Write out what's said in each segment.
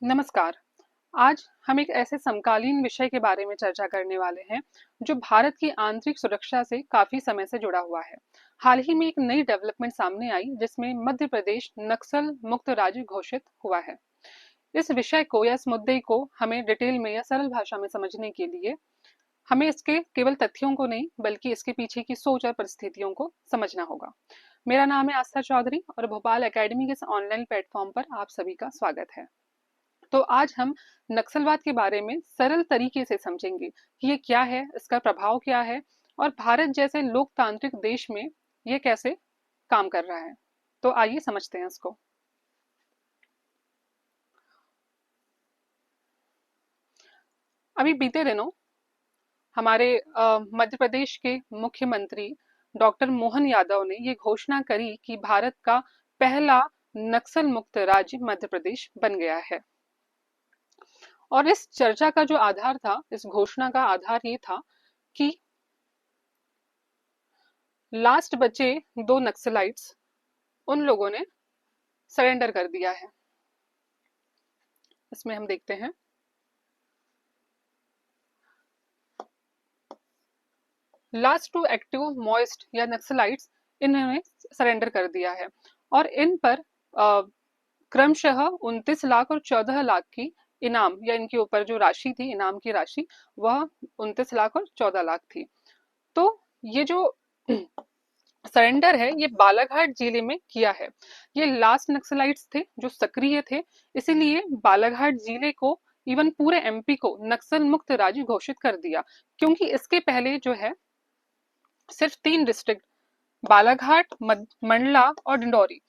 नमस्कार। आज हम एक ऐसे समकालीन विषय के बारे में चर्चा करने वाले हैं जो भारत की आंतरिक सुरक्षा से काफी समय से जुड़ा हुआ है। हाल ही में एक नई डेवलपमेंट सामने आई जिसमें मध्य प्रदेश नक्सल मुक्त राज्य घोषित हुआ है। इस विषय को या इस मुद्दे को हमें डिटेल में या सरल भाषा में समझने के लिए हमें इसके केवल तथ्यों को नहीं बल्कि इसके पीछे की सोच और परिस्थितियों को समझना होगा। मेरा नाम है आस्था चौधरी और भोपाल एकेडमी के इस ऑनलाइन प्लेटफॉर्म पर आप सभी का स्वागत है। तो आज हम नक्सलवाद के बारे में सरल तरीके से समझेंगे कि ये क्या है, इसका प्रभाव क्या है और भारत जैसे लोकतांत्रिक देश में ये कैसे काम कर रहा है। तो आइए समझते हैं इसको। अभी बीते दिनों हमारे मध्य प्रदेश के मुख्यमंत्री डॉक्टर मोहन यादव ने ये घोषणा करी कि भारत का पहला नक्सल मुक्त राज्य मध्य प्रदेश बन गया है। और इस चर्चा का जो आधार था, इस घोषणा का आधार ये था कि लास्ट बचे दो नक्सलाइट्स उन लोगों ने सरेंडर कर दिया है। इसमें हम देखते हैं लास्ट टू एक्टिव मॉइस्ट या नक्सलाइट्स इन्होंने सरेंडर कर दिया है और इन पर क्रमशः 29 लाख और 14 लाख की इनाम या इनके ऊपर जो राशि थी, इनाम की राशि, वह 29 लाख और 14 लाख थी। तो ये जो सरेंडर है ये बालाघाट जिले में किया है। ये लास्ट नक्सलाइट्स थे जो सक्रिय थे, इसीलिए बालाघाट जिले को इवन पूरे एमपी को नक्सल मुक्त राज्य घोषित कर दिया। क्योंकि इसके पहले जो है सिर्फ 3 डिस्ट्रिक्ट, बालाघाट, मंडला और डिंडौरी,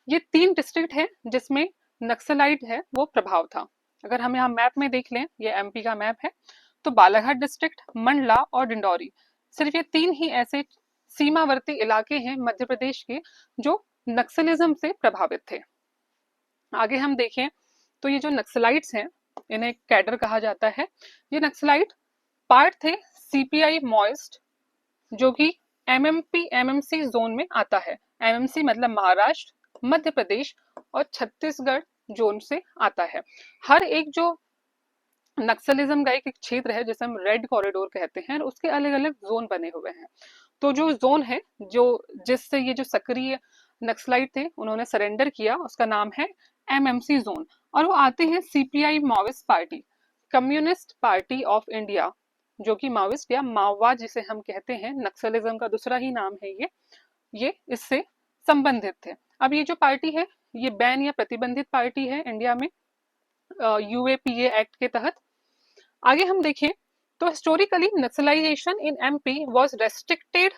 ये 3 डिस्ट्रिक्ट हैं जिसमें नक्सलाइट है वो प्रभाव था। अगर हम यहाँ मैप में देख लें, ये एमपी का मैप है, तो बालाघाट डिस्ट्रिक्ट, मंडला और डिंडौरी, सिर्फ ये 3 ही ऐसे सीमावर्ती इलाके हैं मध्य प्रदेश के जो नक्सलिज्म से प्रभावित थे। आगे हम देखें तो ये जो नक्सलाइट्स हैं इन्हें कैडर कहा जाता है। ये नक्सलाइट पार्ट थे सीपीआई मॉइस्ट, जो कि एमएमपी एमएमसी जोन में आता है। एमएमसी मतलब महाराष्ट्र, मध्य प्रदेश और छत्तीसगढ़ जोन से आता है। हर एक जो नक्सलिज्म का एक क्षेत्र है जिसे हम रेड कॉरिडोर कहते हैं, उसके अलग अलग जोन बने हुए हैं। तो जो जोन है जो जिससे ये जो सक्रिय नक्सलाइट थे उन्होंने सरेंडर किया, उसका नाम है एमएमसी जोन। और वो आते हैं CPI Maoist party, communist party of India, जो कि माओइस्ट या माओवाद जिसे हम कहते हैं, नक्सलिज्म का दूसरा ही नाम है ये इससे संबंधित थे। अब ये जो पार्टी है ये बैन या प्रतिबंधित पार्टी है इंडिया में यूएपीए एक्ट के तहत। आगे हम देखें तो historically naxalisation in MP was restricted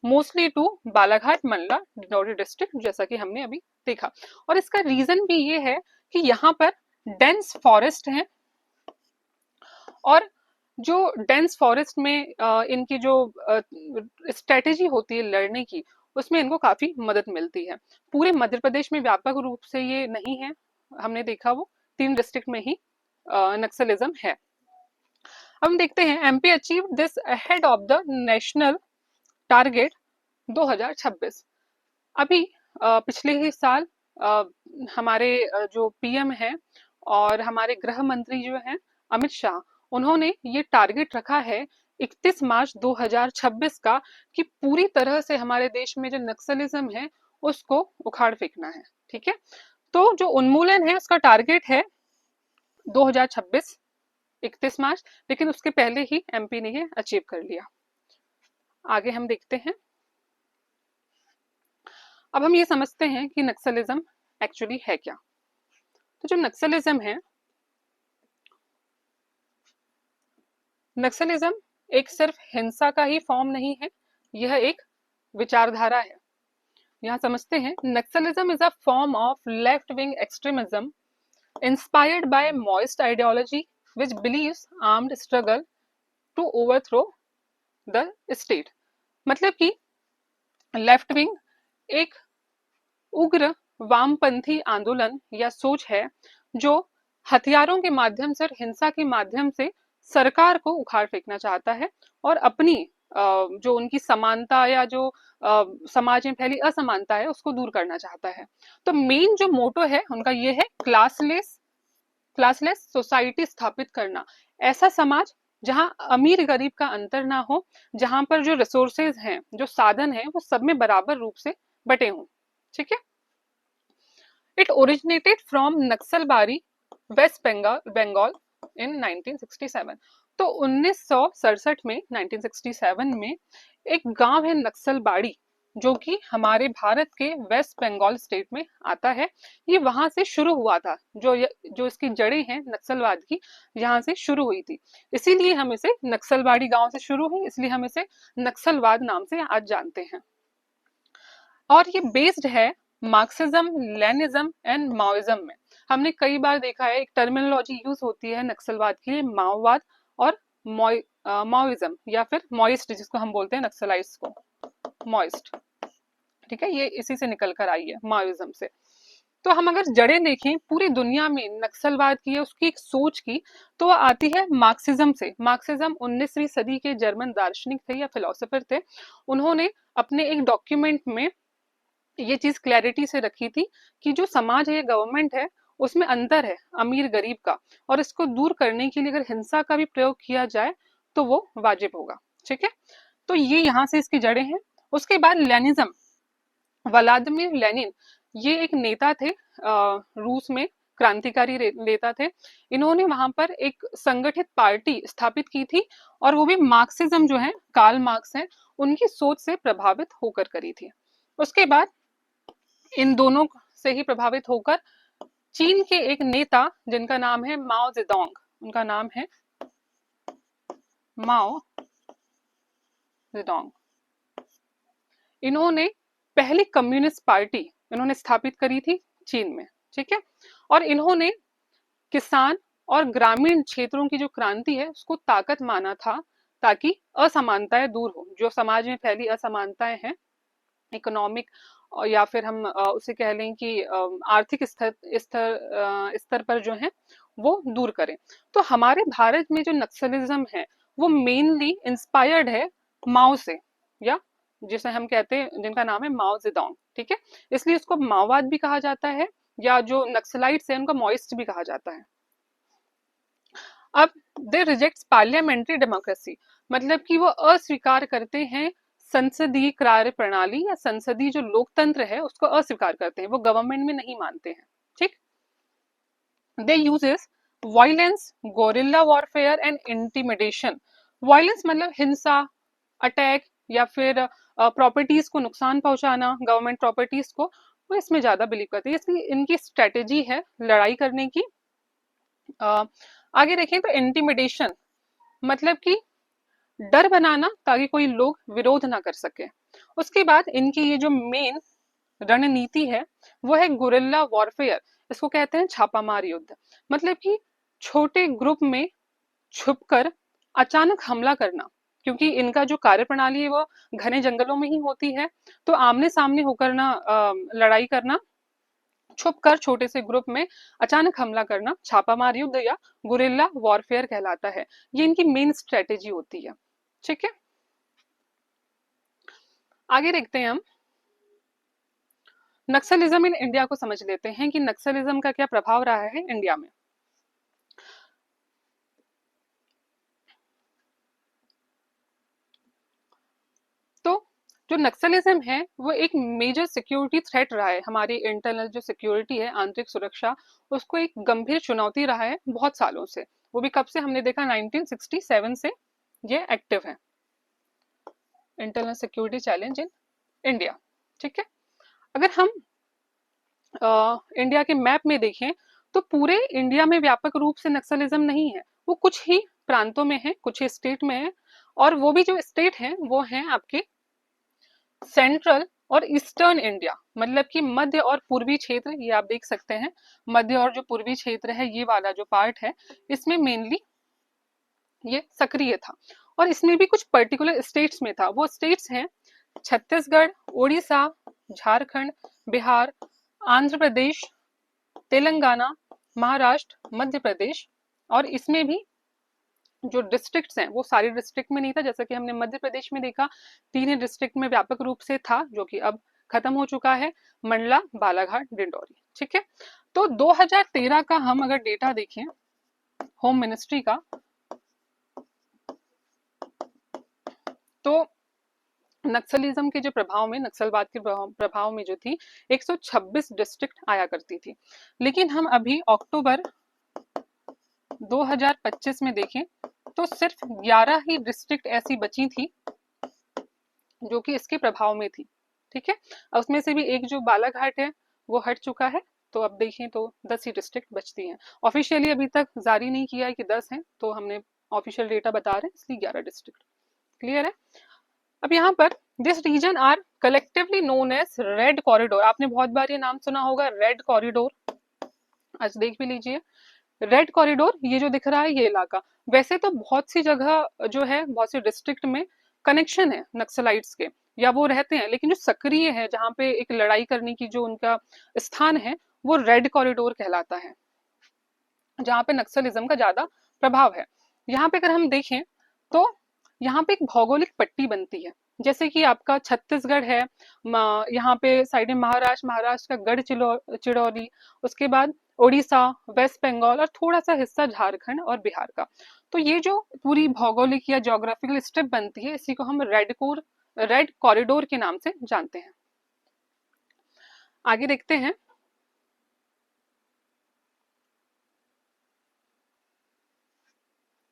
mostly to Balaghat, Mandla, Dindori district, जैसा कि हमने अभी देखा। और इसका रीजन भी ये है कि यहाँ पर डेंस फॉरेस्ट है और जो डेंस फॉरेस्ट में इनकी जो स्ट्रेटेजी होती है लड़ने की, उसमें इनको काफी मदद मिलती है। पूरे मध्य प्रदेश में व्यापक रूप से ये नहीं है, हमने देखा वो 3 डिस्ट्रिक्ट में ही नक्सलिज्म है। हम देखते हैं MP achieve this ahead of the national target 2026। अभी पिछले ही साल हमारे जो पीएम हैं और हमारे गृह मंत्री जो हैं अमित शाह, उन्होंने ये टारगेट रखा है 31 मार्च 2026 का कि पूरी तरह से हमारे देश में जो नक्सलिज्म है उसको उखाड़ फेंकना है। ठीक है, तो जो उन्मूलन है उसका टारगेट है 2026 31 मार्च, लेकिन उसके पहले ही एमपी ने ये अचीव कर लिया। आगे हम देखते हैं। अब हम ये समझते हैं कि नक्सलिज्म एक्चुअली है क्या। तो जो नक्सलिज्म है, नक्सलिज्म एक सिर्फ हिंसा का ही फॉर्म नहीं है, यह एक विचारधारा है। यहाँ समझते हैं Naxalism is a form of left wing extremism inspired by moist ideology which believes armed struggle to overthrow the state। मतलब कि लेफ्ट विंग एक उग्र वामपंथी आंदोलन या सोच है जो हथियारों के माध्यम से और हिंसा के माध्यम से सरकार को उखाड़ फेंकना चाहता है और अपनी जो उनकी समानता या जो समाज में फैली असमानता है उसको दूर करना चाहता है। तो मेन जो मोटो है उनका ये है क्लासलेस क्लासलेस सोसाइटी स्थापित करना, ऐसा समाज जहां अमीर गरीब का अंतर ना हो, जहां पर जो रिसोर्सेज हैं, जो साधन हैं, वो सब में बराबर रूप से बटे हों। ठीक है। It originated from Naxalbari West Bengal in 1967। तो 1967 में, 1967 में एक गांव है नक्सलबाड़ी, जो कि हमारे भारत के वेस्ट बंगाल स्टेट में आता है। ये वहां से शुरू हुआ था, जो इसकी जड़ें हैं नक्सलवाद की, यहाँ से शुरू हुई थी। इसीलिए हम इसे नक्सलबाड़ी गांव से शुरू हुई, इसलिए हम इसे नक्सलवाद नाम से आज जानते हैं। और ये बेस्ड है मार्क्सिज्म, लेनिज्म एंड माओइज्म में। हमने कई बार देखा है, एक टर्मिनोलॉजी यूज होती है नक्सलवाद के लिए, माओवाद और माओइज्म, या फिर मॉइस्ट, जिसको हम बोलते हैं नक्सलाइट्स को मॉइस्ट। ठीक है, ये इसी से निकल कर आई है, माओइज्म से। तो हम अगर जड़ें देखें पूरी दुनिया में नक्सलवाद की, उसकी एक सोच की, तो वो आती है मार्क्सिज्म से। मार्क्सिज्म 19वीं सदी के जर्मन दार्शनिक थे या फिलोसोफर थे। उन्होंने अपने एक डॉक्यूमेंट में ये चीज क्लैरिटी से रखी थी कि जो समाज है, ये गवर्नमेंट है, उसमें अंतर है अमीर गरीब का, और इसको दूर करने के लिए अगर हिंसा का भी प्रयोग किया जाए तो वो वाजिब होगा। ठीक है, तो ये यहाँ से इसकी जड़ें हैं। उसके बाद लेनिज्म, व्लादिमीर लेनिन, ये एक नेता थे, रूस में क्रांतिकारी नेता थे। इन्होंने वहां पर एक संगठित पार्टी स्थापित की थी, और वो भी मार्क्सिज्म जो है, कार्ल मार्क्स है, उनकी सोच से प्रभावित होकर करी थी। उसके बाद इन दोनों से ही प्रभावित होकर चीन के एक नेता, जिनका नाम है माओ जेडोंग, उनका नाम है माओ जेडोंग, इन्होंने पहली कम्युनिस्ट पार्टी इन्होंने स्थापित करी थी चीन में। ठीक है, और इन्होंने किसान और ग्रामीण क्षेत्रों की जो क्रांति है उसको ताकत माना था, ताकि असमानताएं दूर हो, जो समाज में फैली असमानताएं हैं, इकोनॉमिक, या फिर हम उसे कह लें कि आर्थिक स्तर पर जो है वो दूर करें। तो हमारे भारत में जो नक्सलिज्म है वो मेनली इंस्पायर्ड है माओ से, या जिसे हम कहते हैं, जिनका नाम है माओ जेडोंग। ठीक है, इसलिए इसको माओवाद भी कहा जाता है, या जो नक्सलाइट्स है उनका मॉइस्ट भी कहा जाता है। अब दे रिजेक्ट पार्लियामेंट्री डेमोक्रेसी, मतलब कि वो अस्वीकार करते हैं संसदीय कार्य प्रणाली, या संसदीय जो लोकतंत्र है उसको अस्वीकार करते हैं, वो गवर्नमेंट में नहीं मानते हैं। ठीक, they uses violence, guerrilla warfare and intimidation. Violence मतलब हिंसा, अटैक, या फिर प्रॉपर्टीज को नुकसान पहुंचाना, गवर्नमेंट प्रॉपर्टीज को, वो इसमें ज्यादा बिलीव करते हैं। इसलिए इनकी स्ट्रेटेजी है लड़ाई करने की। आगे देखें तो इंटिमिडेशन मतलब कि डर बनाना, ताकि कोई लोग विरोध ना कर सके। उसके बाद इनकी ये जो मेन रणनीति है वो है गुरिल्ला वॉरफेयर, इसको कहते हैं छापामार युद्ध। मतलब कि छोटे ग्रुप में छुपकर अचानक हमला करना, क्योंकि इनका जो कार्य प्रणाली है वो घने जंगलों में ही होती है, तो आमने सामने होकर ना लड़ाई करना, छुपकर छोटे से ग्रुप में अचानक हमला करना, छापामार युद्ध या गुरिल्ला वॉरफेयर कहलाता है। ये इनकी मेन स्ट्रेटेजी होती है। ठीक है, आगे देखते हैं हम नक्सलिज्म इन इंडिया को समझ लेते हैं कि नक्सलिज्म का क्या प्रभाव रहा है इंडिया में। तो जो नक्सलिज्म है वो एक मेजर सिक्योरिटी थ्रेट रहा है, हमारी इंटरनल जो सिक्योरिटी है, आंतरिक सुरक्षा, उसको एक गंभीर चुनौती रहा है बहुत सालों से। वो भी कब से, हमने देखा 1967 से ये एक्टिव है, internal security challenge in India. ठीक है, अगर हम इंडिया के मैप में देखें तो पूरे इंडिया में व्यापक रूप से नक्सलिज्म नहीं है, वो कुछ ही प्रांतों में है, कुछ ही स्टेट में है, और वो भी जो स्टेट हैं वो हैं आपके सेंट्रल और ईस्टर्न इंडिया, मतलब कि मध्य और पूर्वी क्षेत्र। ये आप देख सकते हैं, मध्य और जो पूर्वी क्षेत्र है, ये वाला जो पार्ट है, इसमें मेनली ये सक्रिय था। और इसमें भी कुछ पर्टिकुलर स्टेट्स में था, वो स्टेट्स हैं छत्तीसगढ़, उड़ीसा, झारखंड, बिहार, आंध्र प्रदेश, तेलंगाना, महाराष्ट्र, मध्य प्रदेश। और इसमें भी जो डिस्ट्रिक्ट्स हैं वो सारी डिस्ट्रिक्ट में नहीं था, जैसा कि हमने मध्य प्रदेश में देखा 3 ही डिस्ट्रिक्ट में व्यापक रूप से था, जो कि अब खत्म हो चुका है, मंडला, बालाघाट, डिंडौरी। ठीक है, तो 2013 का हम अगर डेटा देखें होम मिनिस्ट्री का, तो नक्सलिज्म के जो प्रभाव में, नक्सलवाद के प्रभाव में जो थी 126 डिस्ट्रिक्ट आया करती थी, लेकिन हम अभी अक्टूबर 2025 में देखें तो सिर्फ 11 ही डिस्ट्रिक्ट ऐसी बची थी जो कि इसके प्रभाव में थी। ठीक है, उसमें से भी एक जो बालाघाट है वो हट चुका है, तो अब देखें तो 10 ही डिस्ट्रिक्ट बचती हैं। ऑफिशियली अभी तक जारी नहीं किया है कि 10 हैं, तो हमने ऑफिशियल डेटा बता रहे हैं, इसलिए 11 डिस्ट्रिक्ट। क्लियर है? अब यहाँ पर this region are collectively known as red corridor. आपने बहुत बार ये नाम सुना होगा, रेड कॉरिडोर। आज देख भी लीजिए, रेड कॉरिडोर, ये जो दिख रहा है ये इलाका। वैसे तो बहुत सी जगह जो है, बहुत सी डिस्ट्रिक्ट में कनेक्शन है नक्सलाइट्स के, या वो रहते हैं, लेकिन जो सक्रिय है, जहाँ पे एक लड़ाई करने की जो उनका स्थान है, वो रेड कॉरिडोर कहलाता है, जहाँ पे नक्सलिज्म का ज्यादा प्रभाव है। यहाँ पे अगर हम देखें तो यहाँ पे एक भौगोलिक पट्टी बनती है, जैसे कि आपका छत्तीसगढ़ है, यहाँ पे साइड में महाराष्ट्र, महाराष्ट्र का चिड़ौली, उसके बाद उड़ीसा, वेस्ट बंगाल और थोड़ा सा हिस्सा झारखंड और बिहार का। तो ये जो पूरी भौगोलिक या ज्योग्राफिकल स्ट्रिप बनती है, इसी को हम रेड कॉरिडोर के नाम से जानते हैं। आगे देखते हैं।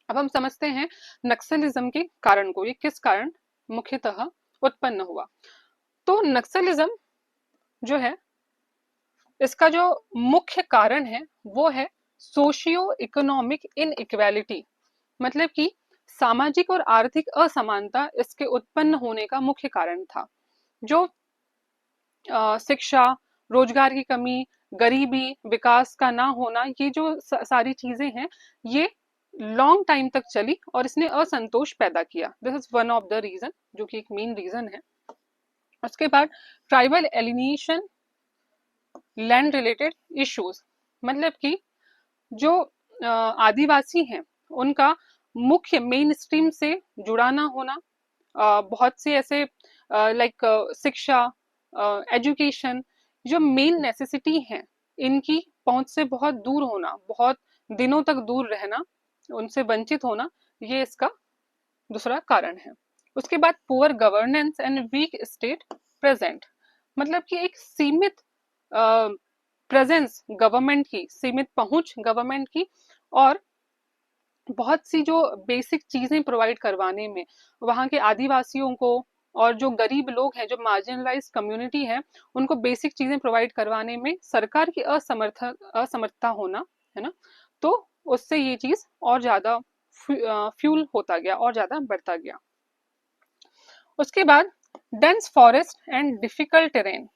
अब हम समझते हैं नक्सलिज्म के कारण को, ये किस कारण मुख्यतः उत्पन्न हुआ। तो नक्सलिज्म जो है, इसका जो मुख्य कारण है वो है सोशियो इकोनॉमिक इनइक्वालिटी, मतलब कि सामाजिक और आर्थिक असमानता इसके उत्पन्न होने का मुख्य कारण था। जो शिक्षा, रोजगार की कमी, गरीबी, विकास का ना होना, ये जो सारी चीजें हैं, ये लॉन्ग टाइम तक चली और इसने असंतोष पैदा किया। This is one of the region, जो कि एक मेन रीजन है। उसके बाद tribal alienation, land related issues, मतलब कि जो आदिवासी हैं उनका मुख्य मेन स्ट्रीम से जुड़ा ना होना, बहुत से ऐसे लाइक शिक्षा, एजुकेशन, जो मेन नेसेसिटी है, इनकी पहुंच से बहुत दूर होना, बहुत दिनों तक दूर रहना, उनसे वंचित होना, ये इसका दूसरा कारण है। उसके बाद poor governance and weak state present, मतलब कि एक सीमित प्रेजेंस गवर्नमेंट की, सीमित पहुंच गवर्नमेंट की, और बहुत सी जो बेसिक चीजें प्रोवाइड करवाने में वहाँ के आदिवासियों को, और जो गरीब लोग हैं, जो मार्जिनलाइज कम्युनिटी है, उनको बेसिक चीजें प्रोवाइड करवाने में सरकार की असमर्थता होना, है ना, तो उससे ये चीज और ज्यादा फ्यूल होता गया और ज्यादा बढ़ता गया। उसके बाद dense forest and difficult terrain,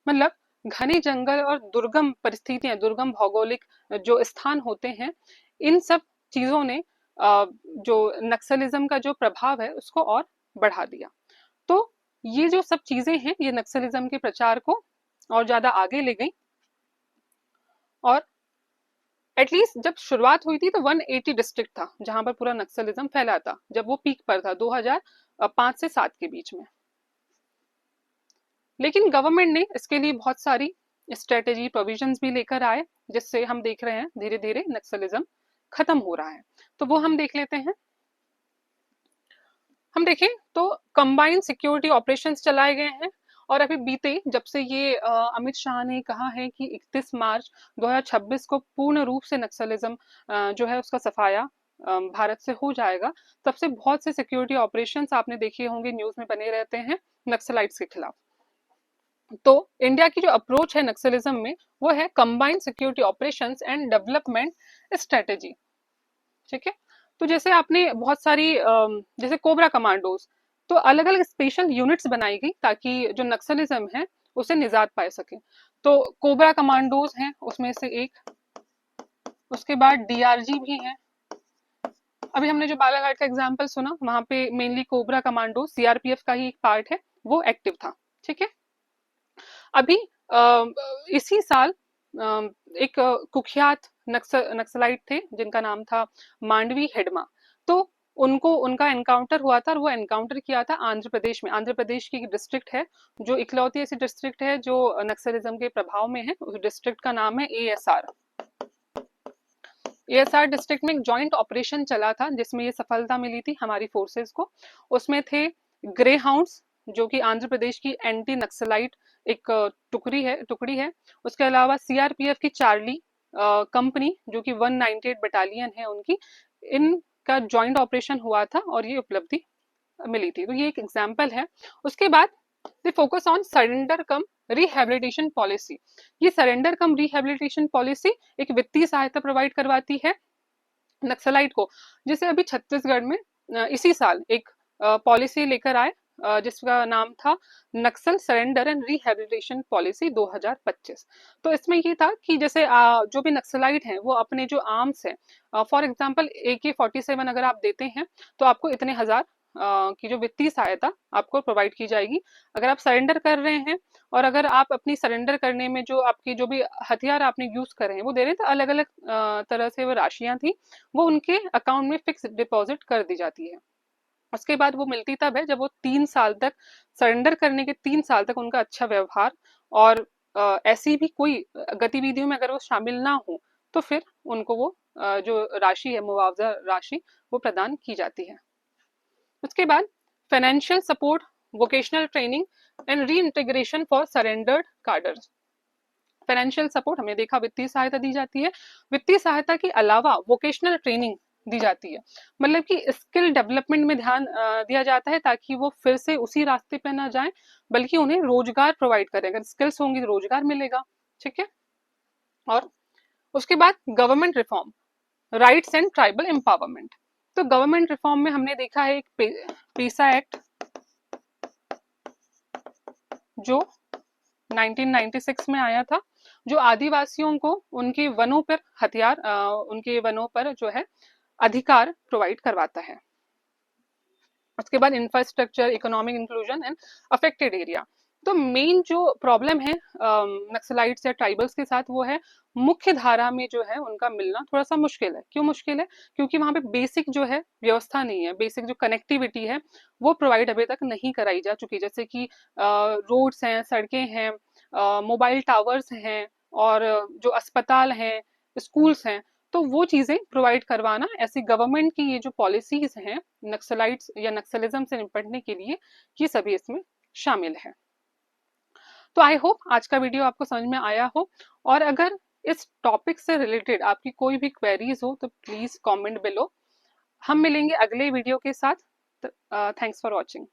मतलब घने जंगल और दुर्गम परिस्थितियां, दुर्गम भौगोलिक जो स्थान होते हैं, इन सब चीजों ने जो नक्सलिज्म का जो प्रभाव है उसको और बढ़ा दिया। तो ये जो सब चीजें हैं, ये नक्सलिज्म के प्रचार को और ज्यादा आगे ले गई। और एटलीस्ट जब शुरुआत हुई थी तो 180 डिस्ट्रिक्ट था जहां पर पूरा नक्सलिज्म फैला था, जब वो पीक पर था 2005 से 7 के बीच में। लेकिन गवर्नमेंट ने इसके लिए बहुत सारी स्ट्रेटेजी, प्रोविजंस भी लेकर आए, जिससे हम देख रहे हैं धीरे धीरे नक्सलिज्म खत्म हो रहा है। तो वो हम देख लेते हैं। हम देखें तो कंबाइंड सिक्योरिटी ऑपरेशंस चलाए गए हैं, और अभी बीते जब से ये अमित शाह ने कहा है कि 31 मार्च 2026 को पूर्ण रूप से नक्सलिज्म जो है उसका सफाया भारत से हो जाएगा, तब से बहुत से सिक्योरिटी ऑपरेशंस आपने देखे होंगे, न्यूज में बने रहते हैं नक्सलाइट्स के खिलाफ। तो इंडिया की जो अप्रोच है नक्सलिज्म में, वो है combined security operations and development strategy. ठीक है, तो जैसे आपने बहुत सारी जैसे कोबरा कमांडोज, तो अलग अलग स्पेशल यूनिट्स बनाई गई ताकि जो नक्सलिज्म है उसे निजात पा सके। तो कोबरा कमांडोज हैं उसमें से एक, उसके बाद डीआरजी भी है। अभी हमने जो बालाघाट का एग्जाम्पल सुना, वहां पे मेनली कोबरा कमांडो सीआरपीएफ का ही एक पार्ट है, वो एक्टिव था। ठीक है, अभी इसी साल एक कुख्यात नक्सलाइट थे जिनका नाम था मांडवी हेडमा। तो उनको उनका एनकाउंटर हुआ था और वो एनकाउंटर किया था आंध्र प्रदेश में। आंध्र प्रदेश की डिस्ट्रिक्ट है जो इकलौती ऐसी डिस्ट्रिक्ट है जो नक्सलिज्म के प्रभाव में है। उस डिस्ट्रिक्ट का नाम है एएसआर। एएसआर डिस्ट्रिक्ट में एक जॉइंट ऑपरेशन चला था जिसमें ये सफलता मिली थी हमारी फोर्सेस को। उसमें थे ग्रे हाउंड्स जो कि आंध्र प्रदेश की एंटी नक्सलाइट एक टुकड़ी है। उसके अलावा सीआरपीएफ की चार्ली कंपनी जो कि 198 बटालियन है उनकी, इनका जॉइंट ऑपरेशन हुआ था और ये उपलब्धि मिली थी। तो ये एक एग्जाम्पल है। उसके बाद they focus on surrender come rehabilitation policy. ये सरेंडर कम रिहेबिलिटेशन पॉलिसी एक वित्तीय सहायता प्रोवाइड करवाती है नक्सलाइट को। जैसे अभी छत्तीसगढ़ में इसी साल एक पॉलिसी लेकर आए जिसका नाम था नक्सल सरेंडर एंड रिहेबिलिटेशन पॉलिसी 2025। तो इसमें ये था कि जैसे जो भी नक्सलाइट हैं वो अपने जो आर्म्स हैं, फॉर एग्जांपल AK-47 अगर आप देते हैं तो आपको इतने हजार की जो वित्तीय सहायता आपको प्रोवाइड की जाएगी अगर आप सरेंडर कर रहे हैं। और अगर आप अपनी सरेंडर करने में जो आपकी जो भी हथियार आपने यूज कर रहे हैं वो दे रहे थे, अलग अलग तरह से वो राशियां थी, वो उनके अकाउंट में फिक्स डिपॉजिट कर दी जाती है। उसके बाद वो मिलती तब है जब वो 3 साल तक, सरेंडर करने के 3 साल तक उनका अच्छा व्यवहार और ऐसी भी कोई गतिविधियों में अगर वो शामिल ना हो तो फिर उनको वो जो राशि है, मुआवजा राशि, वो प्रदान की जाती है। उसके बाद financial support, vocational training and reintegration for surrendered cadres. Financial support हमने देखा, वित्तीय सहायता दी जाती है। वित्तीय सहायता के अलावा वोकेशनल ट्रेनिंग दी जाती है, मतलब कि स्किल डेवलपमेंट में ध्यान दिया जाता है ताकि वो फिर से उसी रास्ते पे ना जाएं, बल्कि उन्हें रोजगार प्रोवाइड करें। अगर स्किल्स होंगी तो रोजगार मिलेगा। ठीक है। और उसके बाद government reform, rights and tribal empowerment. तो गवर्नमेंट रिफॉर्म में हमने देखा है एक पेसा एक्ट जो 1996 में आया था, जो आदिवासियों को उनके वनों पर हथियार उनके वनों पर जो है अधिकार प्रोवाइड करवाता है। उसके बाद infrastructure, economic inclusion and affected area. तो मेन जो प्रॉब्लम है नक्सलाइट्स या ट्राइबल्स के साथ वो है मुख्य धारा में जो है उनका मिलना थोड़ा सा मुश्किल है। क्यों मुश्किल है? क्योंकि वहां पे बेसिक जो है व्यवस्था नहीं है, बेसिक जो कनेक्टिविटी है वो प्रोवाइड अभी तक नहीं कराई जा चुकी, जैसे कि रोड्स हैं, सड़कें हैं, मोबाइल टावर्स हैं और जो अस्पताल हैं, स्कूल्स हैं। तो वो चीजें प्रोवाइड करवाना ऐसी गवर्नमेंट की ये जो पॉलिसीज हैं नक्सलाइट्स या नक्सलिज्म से निपटने के लिए, ये सभी इसमें शामिल है। तो आई होप आज का वीडियो आपको समझ में आया हो, और अगर इस टॉपिक से रिलेटेड आपकी कोई भी क्वेरीज हो तो प्लीज कमेंट बिलो। हम मिलेंगे अगले वीडियो के साथ। Thanks for watching.